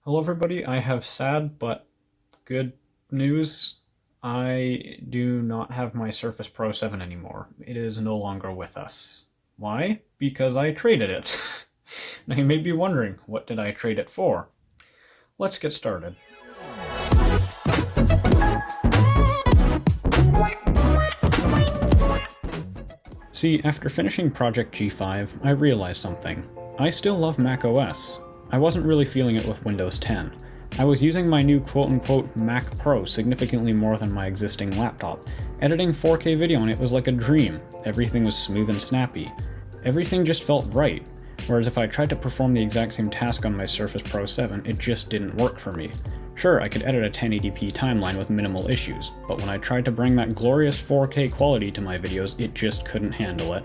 Hello everybody, I have sad but good news. I do not have my Surface Pro 7 anymore. It is no longer with us. Why? Because I traded it. Now you may be wondering, what did I trade it for? Let's get started. See, after finishing Project G5, I realized something. I still love macOS. I wasn't really feeling it with Windows 10. I was using my new quote-unquote Mac Pro significantly more than my existing laptop. Editing 4K video on it was like a dream. Everything was smooth and snappy. Everything just felt right. Whereas if I tried to perform the exact same task on my Surface Pro 7, it just didn't work for me. Sure, I could edit a 1080p timeline with minimal issues, but when I tried to bring that glorious 4K quality to my videos, it just couldn't handle it.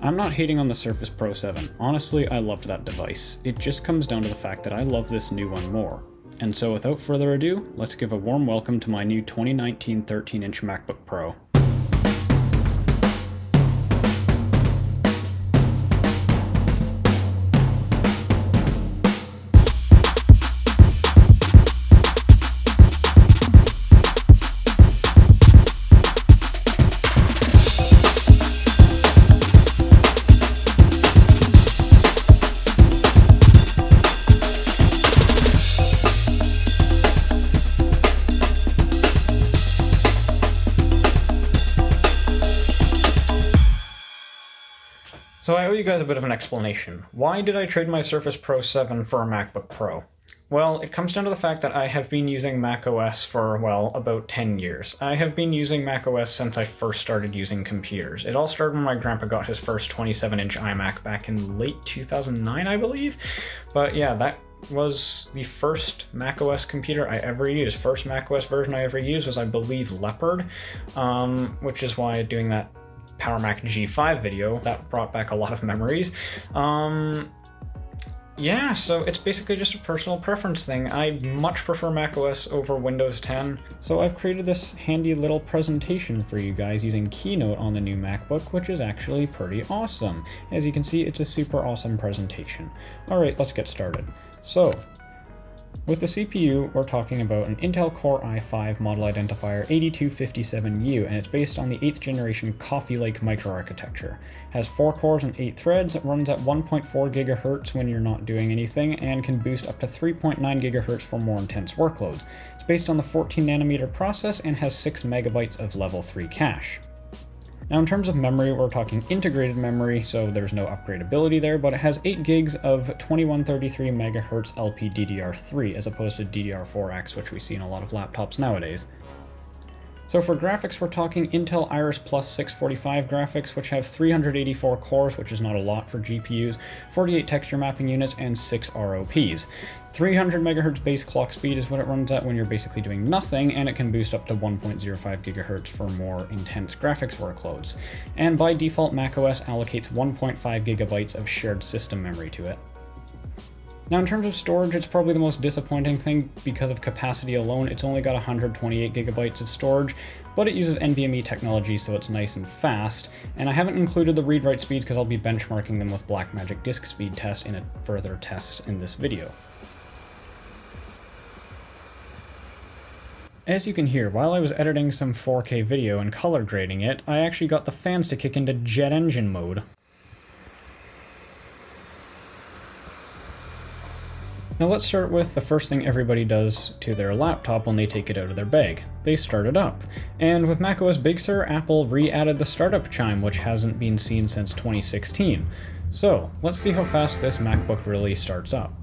I'm not hating on the Surface Pro 7. Honestly, I loved that device. It just comes down to the fact that I love this new one more. And so without further ado, let's give a warm welcome to my new 2019 13-inch MacBook Pro. So I owe you guys a bit of an explanation. Why did I trade my Surface Pro 7 for a MacBook Pro? Well, it comes down to the fact that I have been using macOS for, well, about 10 years. I have been using macOS since I first started using computers. It all started when my grandpa got his first 27-inch iMac back in late 2009, I believe. But yeah, that was the first macOS computer I ever used. First macOS version I ever used was, I believe, Leopard, which is why doing that Power Mac G5 video, that brought back a lot of memories. Yeah, so it's basically just a personal preference thing. I much prefer macOS over Windows 10. So I've created this handy little presentation for you guys using Keynote on the new MacBook, which is actually pretty awesome. As you can see, it's a super awesome presentation. Alright, let's get started. So, with the CPU, we're talking about an Intel Core i5 model identifier 8257U, and it's based on the 8th generation Coffee Lake microarchitecture. It has 4 cores and 8 threads, it runs at 1.4 GHz when you're not doing anything, and can boost up to 3.9 GHz for more intense workloads. It's based on the 14nm process and has 6 MB of level 3 cache. Now in terms of memory, we're talking integrated memory, so there's no upgradability there, but it has 8 gigs of 2133 MHz LPDDR3 as opposed to DDR4X, which we see in a lot of laptops nowadays. So for graphics, we're talking Intel Iris Plus 645 graphics, which have 384 cores, which is not a lot for GPUs, 48 texture mapping units, and 6 ROPs. 300 MHz base clock speed is what it runs at when you're basically doing nothing, and it can boost up to 1.05 GHz for more intense graphics workloads. And by default, macOS allocates 1.5 GB of shared system memory to it. Now in terms of storage, it's probably the most disappointing thing because of capacity alone. It's only got 128 GB of storage, but it uses NVMe technology, so it's nice and fast. And I haven't included the read-write speeds because I'll be benchmarking them with Blackmagic Disk Speed Test in a further test in this video. As you can hear, while I was editing some 4K video and color grading it, I actually got the fans to kick into jet engine mode. Now let's start with the first thing everybody does to their laptop when they take it out of their bag. They start it up. And with macOS Big Sur, Apple re-added the startup chime, which hasn't been seen since 2016. So, let's see how fast this MacBook really starts up.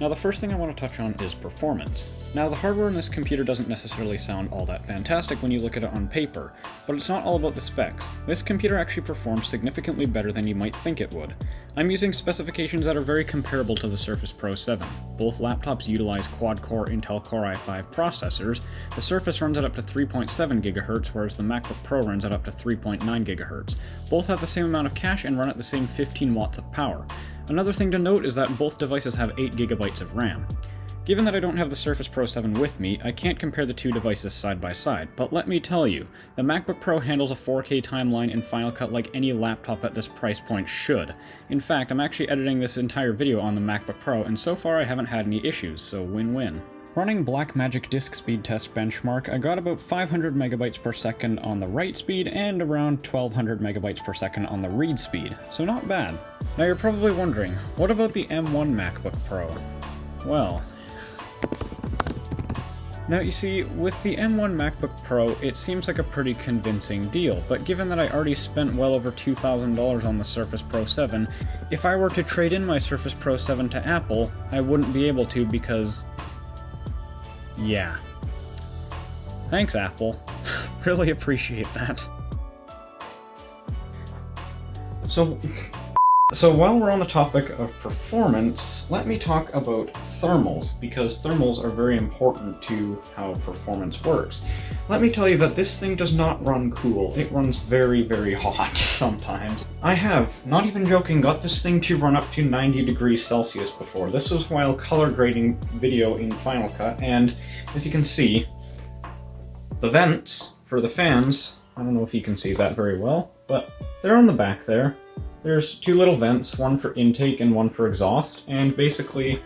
Now the first thing I want to touch on is performance. Now the hardware in this computer doesn't necessarily sound all that fantastic when you look at it on paper, but it's not all about the specs. This computer actually performs significantly better than you might think it would. I'm using specifications that are very comparable to the Surface Pro 7. Both laptops utilize quad-core Intel Core i5 processors. The Surface runs at up to 3.7 GHz, whereas the MacBook Pro runs at up to 3.9 GHz. Both have the same amount of cache and run at the same 15 watts of power. Another thing to note is that both devices have 8 GB of RAM. Given that I don't have the Surface Pro 7 with me, I can't compare the two devices side by side, but let me tell you, the MacBook Pro handles a 4K timeline in Final Cut like any laptop at this price point should. In fact, I'm actually editing this entire video on the MacBook Pro, and so far I haven't had any issues, so win-win. Running Blackmagic disk speed test benchmark, I got about 500 megabytes per second on the write speed and around 1200 megabytes per second on the read speed, so not bad. Now you're probably wondering, what about the M1 MacBook Pro? Well, now you see, with the M1 MacBook Pro, it seems like a pretty convincing deal, but given that I already spent well over $2,000 on the Surface Pro 7, if I were to trade in my Surface Pro 7 to Apple, I wouldn't be able to because... yeah. Thanks, Apple. Really appreciate that. So while we're on the topic of performance, let me talk about thermals, because thermals are very important to how performance works. Let me tell you that this thing does not run cool. It runs very, very hot sometimes. I have, not even joking, got this thing to run up to 90 degrees Celsius before. This was while color grading video in Final Cut, and as you can see, the vents for the fans, I don't know if you can see that very well, but they're on the back there. There's two little vents, one for intake and one for exhaust, and basically,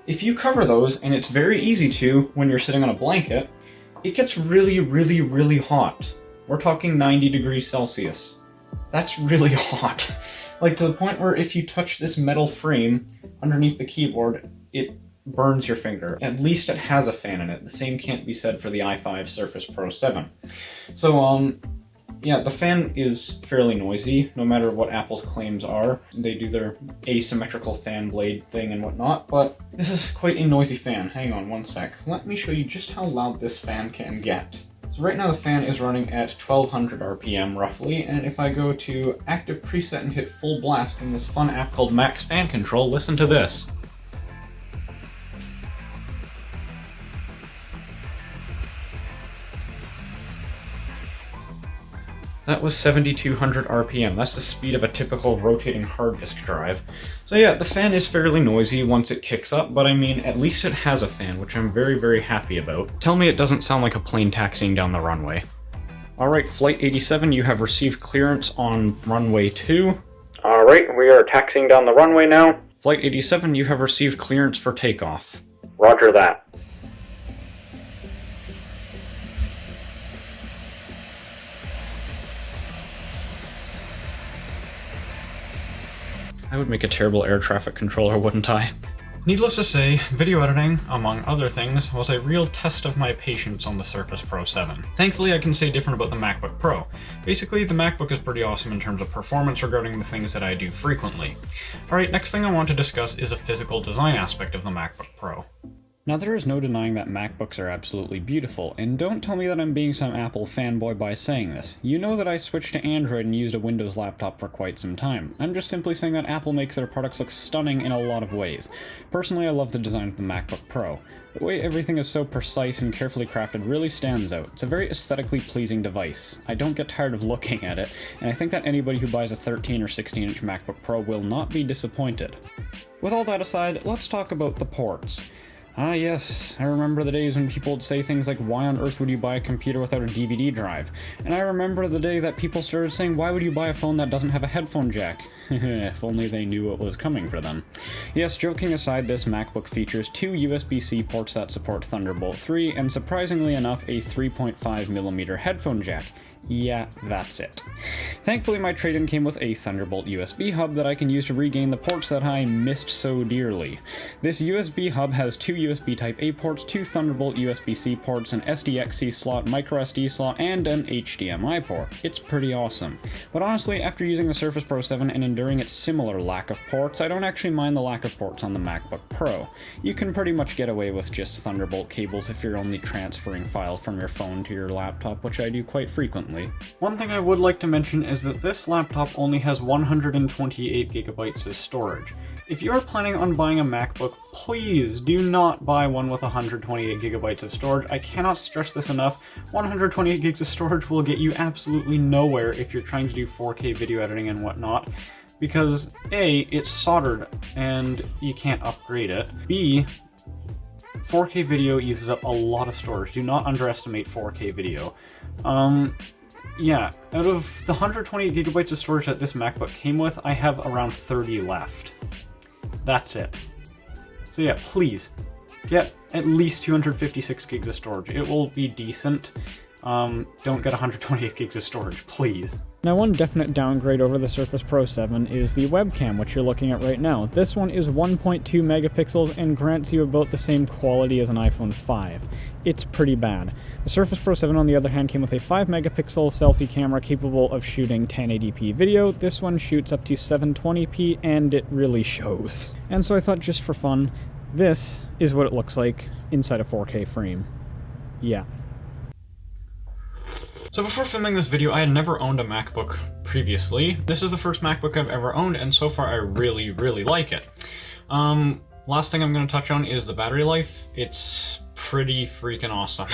if you cover those, and it's very easy to when you're sitting on a blanket, it gets really, really, really hot. We're talking 90 degrees Celsius. That's really hot. Like, to the point where if you touch this metal frame underneath the keyboard, it burns your finger. At least it has a fan in it. The same can't be said for the i5 Surface Pro 7. So, yeah, the fan is fairly noisy, no matter what Apple's claims are. They do their asymmetrical fan blade thing and whatnot, but this is quite a noisy fan. Hang on one sec. Let me show you just how loud this fan can get. So right now the fan is running at 1200 RPM roughly, and if I go to active preset and hit full blast in this fun app called Max Fan Control, listen to this. That was 7200 RPM. That's the speed of a typical rotating hard disk drive. So yeah, the fan is fairly noisy once it kicks up, but I mean, at least it has a fan, which I'm very, very happy about. Tell me it doesn't sound like a plane taxiing down the runway. Alright, Flight 87, you have received clearance on runway 2. Alright, we are taxiing down the runway now. Flight 87, you have received clearance for takeoff. Roger that. I would make a terrible air traffic controller, wouldn't I? Needless to say, video editing, among other things, was a real test of my patience on the Surface Pro 7. Thankfully, I can say different about the MacBook Pro. Basically, the MacBook is pretty awesome in terms of performance regarding the things that I do frequently. Alright, next thing I want to discuss is a physical design aspect of the MacBook Pro. Now, there is no denying that MacBooks are absolutely beautiful, and don't tell me that I'm being some Apple fanboy by saying this. You know that I switched to Android and used a Windows laptop for quite some time. I'm just simply saying that Apple makes their products look stunning in a lot of ways. Personally, I love the design of the MacBook Pro. The way everything is so precise and carefully crafted really stands out. It's a very aesthetically pleasing device. I don't get tired of looking at it, and I think that anybody who buys a 13 or 16-inch MacBook Pro will not be disappointed. With all that aside, let's talk about the ports. Ah yes, I remember the days when people would say things like, why on earth would you buy a computer without a DVD drive? And I remember the day that people started saying, why would you buy a phone that doesn't have a headphone jack? If only they knew what was coming for them. Yes, joking aside, this MacBook features two USB-C ports that support Thunderbolt 3, and surprisingly enough, a 3.5mm headphone jack. Yeah, that's it. Thankfully, my trade-in came with a Thunderbolt USB hub that I can use to regain the ports that I missed so dearly. This USB hub has two USB Type-A ports, two Thunderbolt USB-C ports, an SDXC slot, microSD slot, and an HDMI port. It's pretty awesome. But honestly, after using the Surface Pro 7 and enduring its similar lack of ports, I don't actually mind the lack of ports on the MacBook Pro. You can pretty much get away with just Thunderbolt cables if you're only transferring files from your phone to your laptop, which I do quite frequently. One thing I would like to mention is that this laptop only has 128 gigabytes of storage. If you are planning on buying a MacBook, please do not buy one with 128 gigabytes of storage. I cannot stress this enough. 128 gigs of storage will get you absolutely nowhere if you're trying to do 4K video editing and whatnot, because A, it's soldered and you can't upgrade it. B, 4K video uses up a lot of storage. Do not underestimate 4K video. Yeah, out of the 128 gigabytes of storage that this MacBook came with, I have around 30 left. That's it. So yeah, please, get at least 256 gigs of storage. It will be decent. Don't get 128 gigs of storage, please. Now, one definite downgrade over the Surface Pro 7 is the webcam, which you're looking at right now. This one is 1.2 megapixels and grants you about the same quality as an iPhone 5. It's pretty bad. The Surface Pro 7, on the other hand, came with a 5 megapixel selfie camera capable of shooting 1080p video. This one shoots up to 720p, and it really shows. And so I thought, just for fun, this is what it looks like inside a 4K frame. Yeah. So before filming this video, I had never owned a MacBook previously. This is the first MacBook I've ever owned, and so far I really, really like it. Last thing I'm going to touch on is the battery life. It's pretty freaking awesome.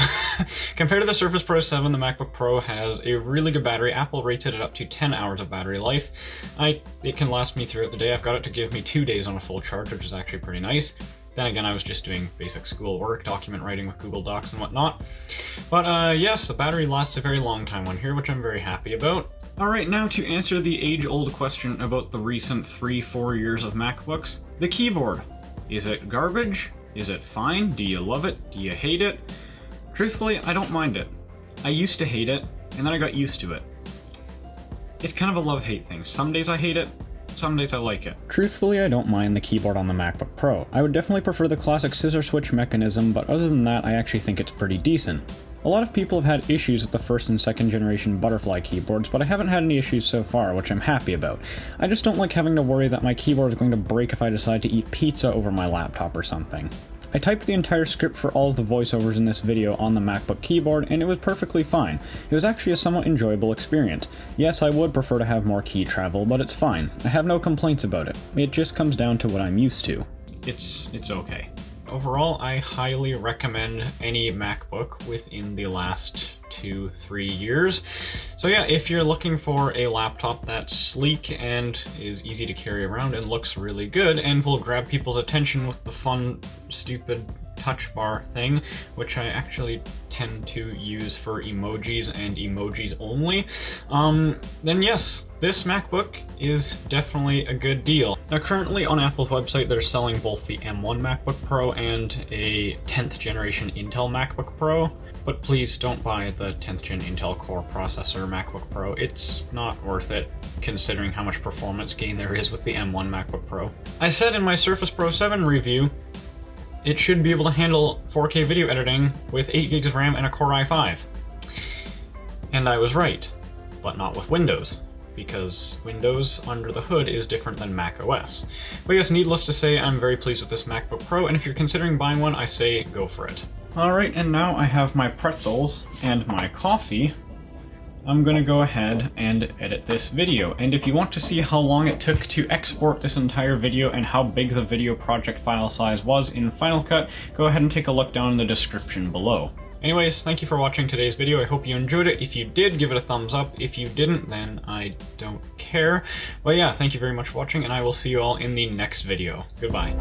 Compared to the Surface Pro 7, the MacBook Pro has a really good battery. Apple rated it up to 10 hours of battery life. It can last me throughout the day. I've got it to give me 2 days on a full charge, which is actually pretty nice. Then again, I was just doing basic school work, document writing with Google Docs and whatnot. But yes, the battery lasts a very long time on here, which I'm very happy about. Alright, now to answer the age-old question about the recent 3-4 years of MacBooks. The keyboard. Is it garbage? Is it fine? Do you love it? Do you hate it? Truthfully, I don't mind it. I used to hate it, and then I got used to it. It's kind of a love-hate thing. Some days I hate it, some days I like it. Truthfully, I don't mind the keyboard on the MacBook Pro. I would definitely prefer the classic scissor switch mechanism, but other than that, I actually think it's pretty decent. A lot of people have had issues with the first and second generation butterfly keyboards, but I haven't had any issues so far, which I'm happy about. I just don't like having to worry that my keyboard is going to break if I decide to eat pizza over my laptop or something. I typed the entire script for all of the voiceovers in this video on the MacBook keyboard, and it was perfectly fine. It was actually a somewhat enjoyable experience. Yes, I would prefer to have more key travel, but it's fine. I have no complaints about it. It just comes down to what I'm used to. It's okay. Overall, I highly recommend any MacBook within the last 2-3 years. So yeah, if you're looking for a laptop that's sleek and is easy to carry around and looks really good and will grab people's attention with the fun, stupid touch bar thing, which I actually tend to use for emojis and emojis only, then yes, this MacBook is definitely a good deal. Now currently on Apple's website they're selling both the M1 MacBook Pro and a 10th generation Intel MacBook Pro, but please don't buy the 10th gen Intel Core processor MacBook Pro. It's not worth it considering how much performance gain there is with the M1 MacBook Pro. I said in my Surface Pro 7 review it should be able to handle 4K video editing with 8 gigs of RAM and a Core i5. And I was right, but not with Windows, because Windows under the hood is different than Mac OS. But yes, needless to say, I'm very pleased with this MacBook Pro, and if you're considering buying one, I say go for it. Alright, and now I have my pretzels and my coffee. I'm gonna go ahead and edit this video, and if you want to see how long it took to export this entire video and how big the video project file size was in Final Cut, go ahead and take a look down in the description below. Anyways, thank you for watching today's video. I hope you enjoyed it. If you did, give it a thumbs up. If you didn't, then I don't care. But yeah, thank you very much for watching, and I will see you all in the next video. Goodbye.